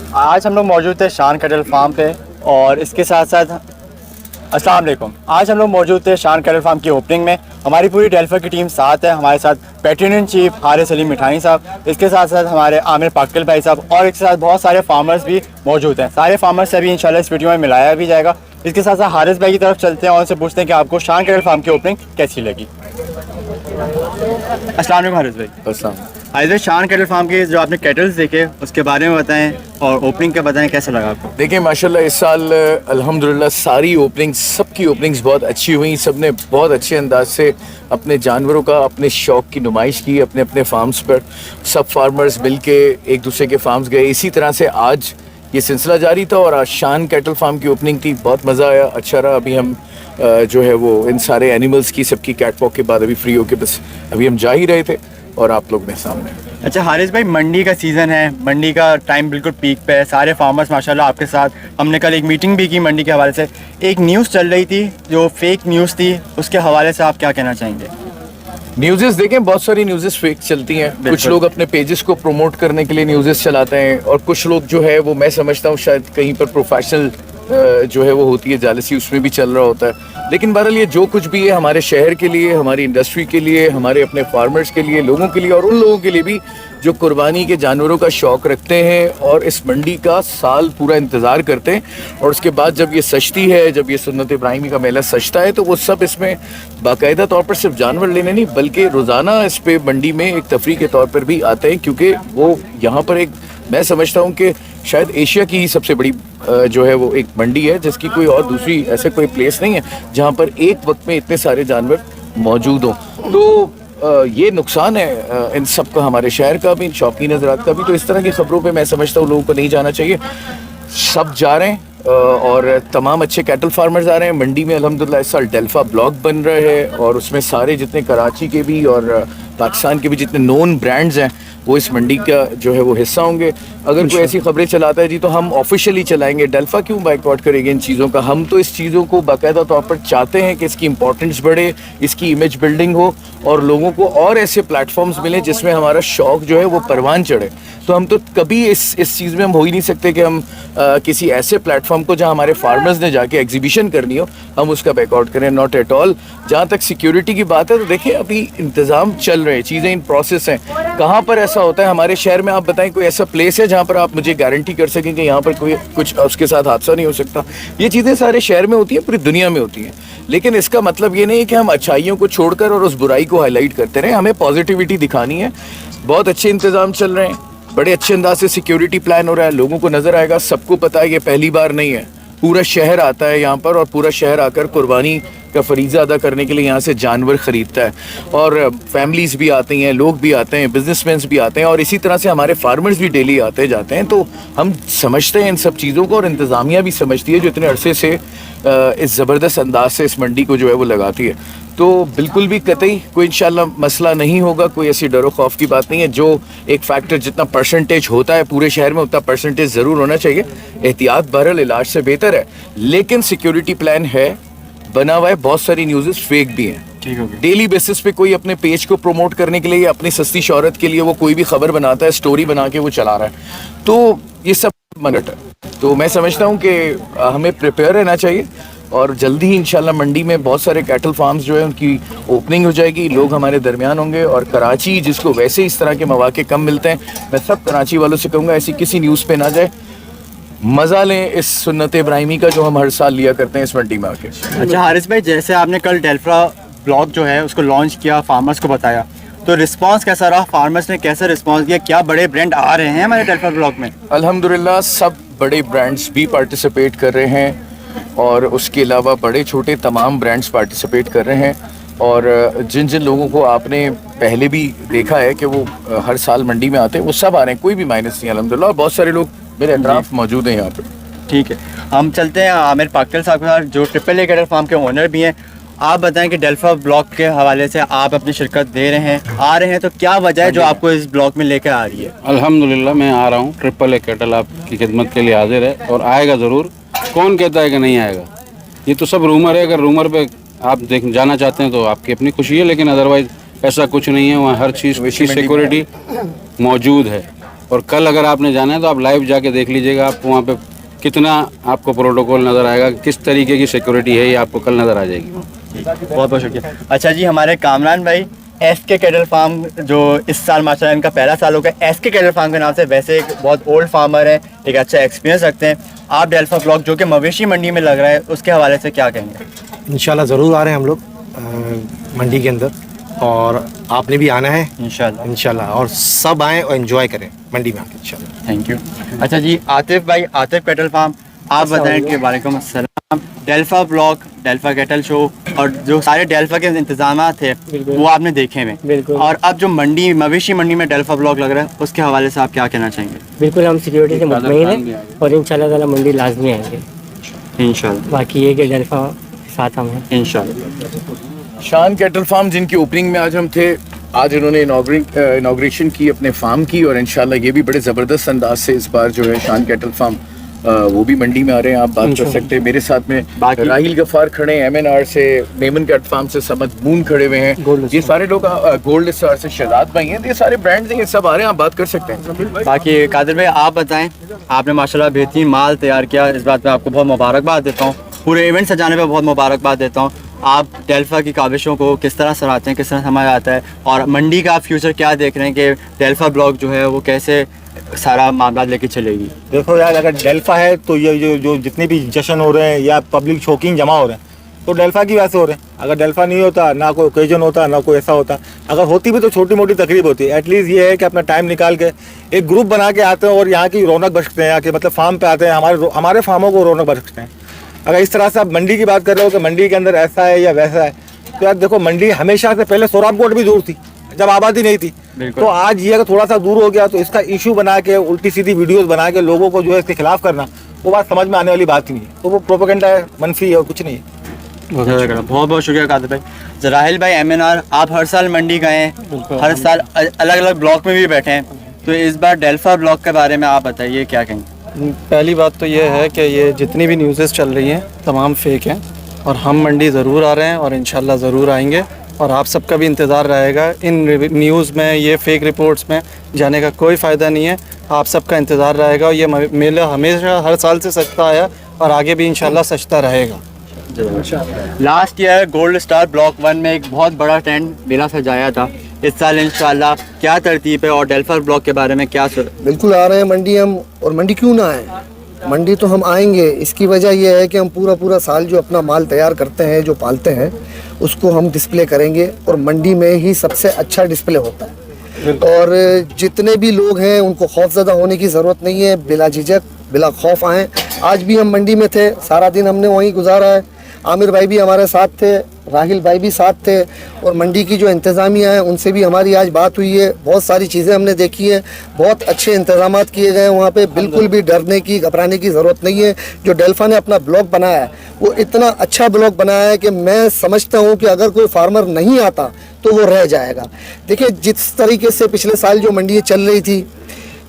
आज हम लोग मौजूद थे शान कैटल फार्म पे और इसके साथ साथ अस्सलाम वालेकुम। आज हम लोग मौजूद थे शान कैटल फार्म की ओपनिंग में। हमारी पूरी डेल्फा की टीम साथ है। हमारे साथ patron in chief Haris Ali Mithani sahab, इसके साथ साथ हमारे आमिर पाकिल भाई साहब और इसके साथ बहुत सारे फार्मर्स भी मौजूद हैं। सारे फार्मर्स से अभी इंशाल्लाह इस वीडियो में मिलाया भी जाएगा। इसके साथ साथ हारिस भाई की तरफ चलते हैं और उनसे पूछते हैं कि आपको शान कैटल फार्म की ओपनिंग कैसी लगी। अस्सलाम वालेकुम हारिस भाई। अस्सलाम। हारिस भाई, शान कैटल फार्म के जो आपने कैटल्स देखे उसके बारे में बताएं और ओपनिंग का बताएं, कैसा लगा आपको? देखिए माशाल्लाह इस साल अल्हम्दुलिल्लाह सारी ओपनिंग्स, सबकी ओपनिंग्स बहुत अच्छी हुई। सब ने बहुत अच्छे अंदाज से अपने जानवरों का, अपने शौक़ की नुमाइश की अपने अपने फार्म्स पर। सब फार्मर्स मिल के एक दूसरे के फार्म्स गए। इसी तरह से आज ये सिलसिला जारी था और आज शान कैटल फार्म की ओपनिंग थी। बहुत मज़ा आया, अच्छा रहा। अभी हम जो है वो इन सारे एनिमल्स की सबकी कैटवॉक के बाद अभी फ्री होके बस अभी हम जा ही रहे थे और आप लोग ने सामने। अच्छा हारिस भाई, मंडी का सीज़न है, मंडी का टाइम बिल्कुल पीक पे है। सारे फार्मर्स माशाल्लाह आपके साथ, हमने कल एक मीटिंग भी की मंडी के हवाले से। एक न्यूज़ चल रही थी जो फेक न्यूज़ थी, उसके हवाले से आप क्या कहना चाहेंगे? न्यूज़ेस देखें, बहुत सारी न्यूज़ेस फेक चलती हैं। कुछ लोग अपने पेजेस को प्रमोट करने के लिए न्यूज़ेस चलाते हैं और कुछ लोग जो है वो, मैं समझता हूँ शायद कहीं पर प्रोफेशनल जो है वो होती है जालसी, उसमें भी चल रहा होता है। लेकिन बहरहाल ये जो कुछ भी है हमारे शहर के लिए, हमारी इंडस्ट्री के लिए, हमारे अपने फार्मर्स के लिए, लोगों के लिए और उन लोगों के लिए भी जो कुर्बानी के जानवरों का शौक़ रखते हैं और इस मंडी का साल पूरा इंतज़ार करते हैं। और उसके बाद जब ये सजती है, जब ये सुन्नत इब्राहिमी का मेला सजता है, तो वो सब इसमें बाकायदा तौर पर सिर्फ जानवर लेने नहीं बल्कि रोज़ाना इस पे मंडी में एक तफरीह के तौर पर भी आते हैं। क्योंकि वो यहाँ पर एक, मैं समझता हूँ कि शायद एशिया की ही सबसे बड़ी जो है वो एक मंडी है, जिसकी कोई और दूसरी ऐसे कोई प्लेस नहीं है जहाँ पर एक वक्त में इतने सारे जानवर मौजूद हों। तो ये नुकसान है इन सब का, हमारे शहर का भी, शौकीन हज़रात का भी। तो इस तरह की ख़बरों पे मैं समझता हूँ लोगों को नहीं जाना चाहिए। सब जा रहे हैं और तमाम अच्छे कैटल फार्मर्स आ रहे हैं मंडी में। अल्हम्दुलिल्लाह इस साल डेल्फा ब्लॉक बन रहे हैं और उसमें सारे जितने कराची के भी और पाकिस्तान के भी जितने नोन ब्रांड्स हैं वो इस मंडी का जो है वो हिस्सा होंगे। अगर कोई ऐसी खबरें चलाता है जी तो हम ऑफिशियली चलाएंगे। डेल्फा क्यों बाइकआउट करेंगे इन चीज़ों का? हम तो इस चीज़ों को बाकायदा तौर पर चाहते हैं कि इसकी इंपॉर्टेंस बढ़े, इसकी इमेज बिल्डिंग हो और लोगों को और ऐसे प्लेटफॉर्म्स मिले जिसमें हमारा शौक़ जो है वो परवान चढ़े। तो हम तो कभी इस चीज़ में हम हो ही नहीं सकते कि हम किसी ऐसे प्लेटफॉर्म को जहाँ हमारे फार्मर्स ने जाके एग्जीबिशन करनी हो हम उसका बैकआउट करें। Not at all. जहाँ तक सिक्योरिटी की बात है तो देखिए अभी इंतज़ाम चल रहे हैं, चीज़ें इन प्रोसेस हैं। कहाँ पर ऐसा होता है हमारे शहर में? आप बताएं कोई ऐसा प्लेस है जहाँ पर आप मुझे गारंटी कर सकें कि यहाँ पर कोई कुछ उसके साथ हादसा नहीं हो सकता? ये चीज़ें सारे शहर में होती हैं, पूरी दुनिया में होती हैं। लेकिन इसका मतलब ये नहीं है कि हम अच्छाइयों को छोड़कर और उस बुराई को हाईलाइट करते रहें। हमें पॉजिटिविटी दिखानी है। बहुत अच्छे इंतज़ाम चल रहे हैं, बड़े अच्छे अंदाज से सिक्योरिटी प्लान हो रहा है, लोगों को नज़र आएगा। सबको पता है ये पहली बार नहीं है, पूरा शहर आता है यहाँ पर और पूरा शहर आकर कुर्बानी का फरीज़ा अदा करने के लिए यहाँ से जानवर ख़रीदता है। और फैमिलीज़ भी आती हैं, लोग भी आते हैं, बिजनेसमैन भी आते हैं और इसी तरह से हमारे फार्मर्स भी डेली आते जाते हैं। तो हम समझते हैं इन सब चीज़ों को और इंतज़ामिया भी समझती है जो इतने अरसे से इस ज़बरदस्त अंदाज से इस मंडी को जो है वो लगाती है। तो बिल्कुल भी कतई कोई इंशाल्लाह मसला नहीं होगा, कोई ऐसी डरो खौफ की बात नहीं है। जो एक फैक्टर जितना परसेंटेज होता है पूरे शहर में उतना परसेंटेज ज़रूर होना चाहिए। एहतियात बहरहाल इलाज से बेहतर है, लेकिन सिक्योरिटी प्लान है, बना हुआ है। बहुत सारी न्यूज़ेस फेक भी हैं। डेली बेसिस पे कोई अपने पेज को प्रमोट करने के लिए या अपनी सस्ती शोहरत के लिए वो कोई भी खबर बनाता है, स्टोरी बना के वो चला रहा है। तो ये सब मनट है। तो मैं समझता हूँ कि हमें प्रिपेयर रहना चाहिए और जल्दी ही इंशाल्लाह मंडी में बहुत सारे कैटल फार्म्स जो है उनकी ओपनिंग हो जाएगी। लोग हमारे दरमियान होंगे और कराची जिसको वैसे इस तरह के मौके कम मिलते हैं, मैं सब कराची वालों से कहूँगा ऐसी किसी न्यूज़ पे ना जाए। मज़ा लें इस सुन्नत इब्राहिमी का जो हम हर साल लिया करते हैं इस मंडी में आके। अच्छा हारिस भाई, जैसे आपने कल डेल्फा ब्लॉक जो है उसको लॉन्च किया, फार्मर्स को बताया, तो रिस्पांस कैसा रहा? फार्मर्स ने कैसा रिस्पांस दिया? क्या बड़े ब्रांड आ रहे हैं हमारे डेल्फा ब्लॉक में? अल्हम्दुलिल्लाह सब बड़े ब्रांड्स भी पार्टिसिपेट कर रहे हैं और उसके अलावा बड़े छोटे तमाम ब्रांड्स पार्टिसिपेट कर रहे हैं। और जिन जिन लोगों को आपने पहले भी देखा है कि वो हर साल मंडी में आते हैं वो सब आ रहे हैं, कोई भी माइनस नहीं अल्हम्दुलिल्लाह। और बहुत सारे लोग मेरे अतराफ मौजूद हैं यहाँ पे। ठीक है, हम चलते हैं आमिर पाकिल साहब के साथ जो ट्रिपल ए कैटल फार्म के ओनर भी हैं। आप बताएं कि डेल्फा ब्लॉक के हवाले से आप अपनी शिरकत दे रहे हैं, आ रहे हैं, तो क्या वजह है जो आपको इस ब्लॉक में लेकर आ रही है? अल्हम्दुलिल्लाह मैं आ रहा हूँ। ट्रिपल ए कैटल आपकी खिदमत के लिए हाजिर है और आएगा ज़रूर। कौन कहता है कि नहीं आएगा? ये तो सब रूमर है। अगर रूमर पे आप जाना चाहते हैं तो आपकी अपनी खुशी है, लेकिन अदरवाइज़ ऐसा कुछ नहीं है। वहाँ हर चीज़ की सिक्योरिटी मौजूद है। और कल अगर आपने जाना है तो आप लाइव जाके देख लीजिएगा, आपको वहाँ पे कितना आपको प्रोटोकॉल नज़र आएगा, किस तरीके की सिक्योरिटी है, ये आपको कल नज़र आ जाएगी। बहुत बहुत शुक्रिया। अच्छा जी, हमारे कामरान भाई SK कैटल फार्म जो इस साल माशाल्लाह इनका पहला साल होगा, SK कैटल फार्म के नाम से, वैसे एक बहुत ओल्ड फार्मर है, एक अच्छा एक्सपीरियंस रखते हैं। आप डेल्फा ब्लॉक जो कि मवेशी मंडी में लग रहा है, उसके हवाले से क्या कहेंगे? इंशाल्लाह ज़रूर आ रहे हैं हम लोग मंडी के अंदर, और आपने भी आना है इंशाल्लाह, और सब आएँ और एंजॉय करें मंडी में आके इंशाल्लाह। Thank you. अच्छा जी, आतिफ भाई, आतिफ कैटल फार्म, आप बताएं कि वालेकुम अस्सलाम, डेल्फा ब्लॉक, डेल्फा कैटल शो और जो सारे डेल्फा के इंतजाम थे वो आपने देखे हैं, और अब जो मंडी मवेशी मंडी में डेल्फा ब्लॉक लग रहा है, उसके हवाले से आप क्या कहना चाहेंगे? बिल्कुल, हम सिक्योरिटी से मुतमईन हैं और इंशाल्लाह ताला मंडी लाजमी आएंगे इंशाल्लाह। बाकी ये कि डेल्फा के साथ हम हैं इंशाल्लाह। शान कैटल फार्म जिनकी ओपनिंग में आज हम थे, आज इन्होंने इनाग्रेशन की अपने फार्म की, और इंशाल्लाह ये भी बड़े ज़बरदस्त अंदाज से इस बार जो है शान कैटल फार्म वो भी मंडी में आ रहे हैं। आप बात कर सकते हैं। मेरे साथ में राहिल गफार खड़े हैं MNR से, मेमन कैट फार्म से समद मून खड़े हुए हैं, ये सारे लोग गोल्ड स्टार से शहजाद भाई हैं, ये सारे ब्रांड्स हैं, ये सब आ रहे हैं, आप बात कर सकते हैं। बाकी कादिर भाई आप बताएं, आपने माशाल्लाह बेहतरीन माल तैयार किया, इस बात में आपको बहुत मुबारकबाद देता हूँ, पूरे इवेंट सजाने पे बहुत मुबारकबाद देता हूँ। आप डेल्फा की काविशों को किस तरह सराहते हैं, किस तरह समझ आता है, और मंडी का फ्यूचर क्या देख रहे हैं कि डेल्फा ब्लॉक जो है वो कैसे सारा मामला लेके चलेगी? देखो यार, अगर डेल्फा है तो ये जो जितने भी जश्न हो रहे हैं या पब्लिक शौकीन जमा हो रहे हैं, तो डेल्फा की वजह से हो रहे हैं। अगर डेल्फा नहीं होता, ना कोई ओकेजन होता, ना कोई ऐसा होता, अगर होती भी तो छोटी मोटी तकरीब होती है। एटलीस्ट ये है कि अपना टाइम निकाल के एक ग्रुप बना के आते हैं और यहाँ की रौनक बख्शते हैं, यहाँ के मतलब फार्म पे आते हैं, हमारे फार्मों को रौनक बख्शते हैं। अगर इस तरह से आप मंडी की बात कर रहे हो कि मंडी के अंदर ऐसा है या वैसा है, तो यार देखो, मंडी हमेशा से पहले सोराबकोट भी दूर थी जब आबादी नहीं थी, तो आज ये अगर थोड़ा सा दूर हो गया तो इसका इशू बना के उल्टी सीधी वीडियोस बना के लोगों को जो है इसके खिलाफ करना, वो बात समझ में आने वाली बात ही नहीं है। तो वो प्रोपेगेंडा है, मनफी है और कुछ नहीं है। बहुत बहुत शुक्रिया कादिर भाई। राहिल भाई MNR, आप हर साल मंडी गए हैं, हर साल अलग अलग ब्लॉक में भी बैठे हैं, तो इस बार डेल्फा ब्लॉक के बारे में आप बताइए क्या कहेंगे? पहली बात तो ये है कि ये जितनी भी न्यूज़ेस चल रही हैं तमाम फेक हैं, और हम मंडी ज़रूर आ रहे हैं और इंशाल्लाह ज़रूर आएंगे, और आप सबका भी इंतज़ार रहेगा। इन न्यूज़ में, ये फेक रिपोर्ट्स में जाने का कोई फ़ायदा नहीं है, आप सबका इंतज़ार रहेगा। और ये मेला हमेशा हर साल से सजता आया और आगे भी इंशाल्लाह सजता रहेगा। Last year gold star block 1 में एक बहुत बड़ा टेंट मेला सजाया था, इस साल इंशाल्लाह क्या तरतीब है, और डेल्फा ब्लॉक के बारे में क्या बिल्कुल आ रहे हैं मंडी हम, और मंडी क्यों ना आए, मंडी तो हम आएंगे। इसकी वजह यह है कि हम पूरा साल जो अपना माल तैयार करते हैं, जो पालते हैं, उसको हम डिस्प्ले करेंगे, और मंडी में ही सबसे अच्छा डिस्प्ले होता है। और जितने भी लोग हैं उनको खौफज़दा होने की ज़रूरत नहीं है, बिला झिझक बिला खौफ आएँ। आज भी हम मंडी में थे, सारा दिन हमने वहीं गुजारा है। आमिर भाई भी हमारे साथ थे, राहिल भाई भी साथ थे, और मंडी की जो इंतज़ामिया है उनसे भी हमारी आज बात हुई है। बहुत सारी चीज़ें हमने देखी हैं, बहुत अच्छे इंतज़ाम किए गए हैं वहाँ पे, बिल्कुल भी डरने की घबराने की ज़रूरत नहीं है। जो डेल्फा ने अपना ब्लॉक बनाया है वो इतना अच्छा ब्लॉक बनाया है कि मैं समझता हूँ कि अगर कोई फार्मर नहीं आता तो वो रह जाएगा। देखिए, जिस तरीके से पिछले साल जो मंडी चल रही थी,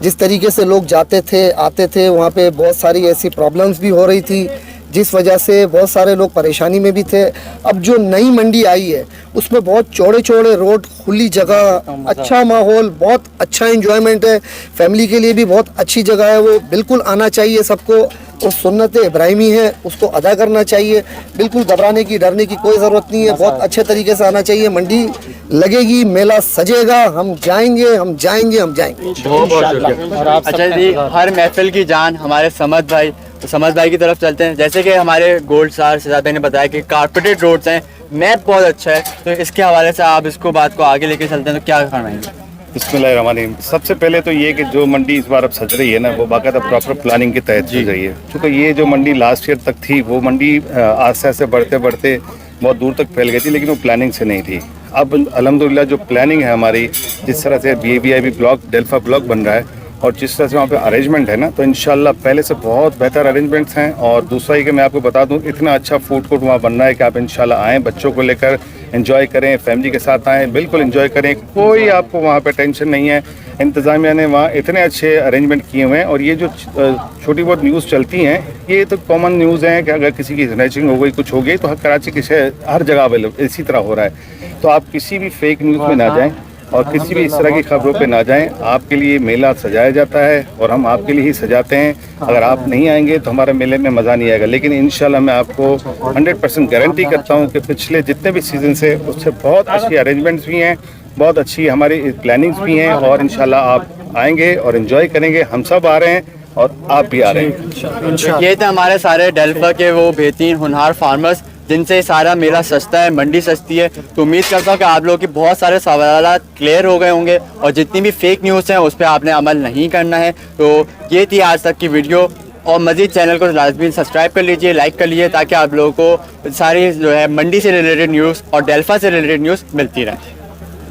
जिस तरीके से लोग जाते थे आते थे, वहाँ पे बहुत सारी ऐसी प्रॉब्लम्स भी हो रही थी जिस वजह से बहुत सारे लोग परेशानी में भी थे। अब जो नई मंडी आई है उसमें बहुत चौड़े चौड़े रोड, खुली जगह, अच्छा माहौल, बहुत अच्छा एंजॉयमेंट है, फैमिली के लिए भी बहुत अच्छी जगह है। वो बिल्कुल आना चाहिए सबको, वो सुन्नत इब्राहिमी है, उसको अदा करना चाहिए। बिल्कुल घबराने की डरने की कोई ज़रूरत नहीं है, बहुत अच्छे तरीके से आना चाहिए। मंडी लगेगी, मेला सजेगा, हम जाएंगे हम जाएंगे हम जाएंगे। बहुत शुक्रिया। अच्छा जी, हर महफिल की जान हमारे समद भाई, तो समद भाई की तरफ चलते हैं। जैसे कि हमारे गोल्ड स्टार शहजाद भाई ने बताया कि कारपेटेड रोड्स हैं, मैप बहुत अच्छा है, तो इसके हवाले से आप इसको बात को आगे लेके चलते हैं तो क्या फरमाएंगे? बिस्मिल्लाहिर्रहमानिर्रहीम। सबसे पहले तो ये कि जो मंडी इस बार अब सज रही है ना, वो बाकायदा प्रॉपर प्लानिंग के तहत सज रही है। क्योंकि ये जो मंडी लास्ट ईयर तक थी, वो मंडी आस्ते आस्ते बढ़ते बढ़ते बहुत दूर तक फैल गई थी, लेकिन वो प्लानिंग से नहीं थी। अब अल्हम्दुलिल्लाह जो प्लानिंग है हमारी, जिस तरह से BAVIB ब्लॉक, डेल्फा ब्लॉक बन रहा है, और जिस तरह से वहाँ पे अरेंजमेंट है ना, तो इंशाल्लाह पहले से बहुत बेहतर अरेंजमेंट्स हैं। और दूसरा ही कि मैं आपको बता दूँ, इतना अच्छा फूड कोर्ट वहाँ बन रहा है कि आप इंशाल्लाह आएँ, बच्चों को लेकर एंजॉय करें, फैमिली के साथ आएँ, बिल्कुल एंजॉय करें, कोई आपको वहाँ पे टेंशन नहीं है। इंतज़ामिया ने वहाँ इतने अच्छे अरेंजमेंट किए हुए हैं। और ये जो छोटी बहुत न्यूज़ चलती हैं, ये तो कॉमन न्यूज़ हैं कि अगर किसी की स्नैचिंग हो गई, कुछ हो गई, तो कराची के हर जगह अवेलेबल इसी तरह हो रहा है। तो आप किसी भी फेक न्यूज़ में ना जाएँ, और किसी भी इस तरह की खबरों पे ना जाएं। आपके लिए मेला सजाया जाता है और हम आपके लिए ही सजाते हैं। अगर आप नहीं आएंगे तो हमारे मेले में मज़ा नहीं आएगा, लेकिन इंशाल्लाह मैं आपको 100% गारंटी करता हूँ कि पिछले जितने भी सीजन से उससे बहुत अच्छी अरेंजमेंट्स भी हैं, बहुत अच्छी हमारी प्लानिंग्स भी हैं और इंशाल्लाह आप आएंगे और एंजॉय करेंगे। हम सब आ रहे हैं और आप भी आ रहे हैं। ये थे हमारे सारे डेल्फा के वो बेहतरीन होनहार फार्मर्स जिनसे सारा मेला सस्ता है, मंडी सस्ती है। तो उम्मीद करता हूँ कि आप लोगों के बहुत सारे सवाल क्लियर हो गए होंगे और जितनी भी फेक न्यूज़ हैं उस पर आपने अमल नहीं करना है। तो ये थी आज तक की वीडियो और मज़ीद चैनल को लाजमी सब्सक्राइब कर लीजिए, लाइक कर लीजिए ताकि आप लोगों को सारी जो है मंडी से रिलेटेड न्यूज़ और डेल्फा से रिलेटेड न्यूज़ मिलती रहे।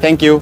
Thank you.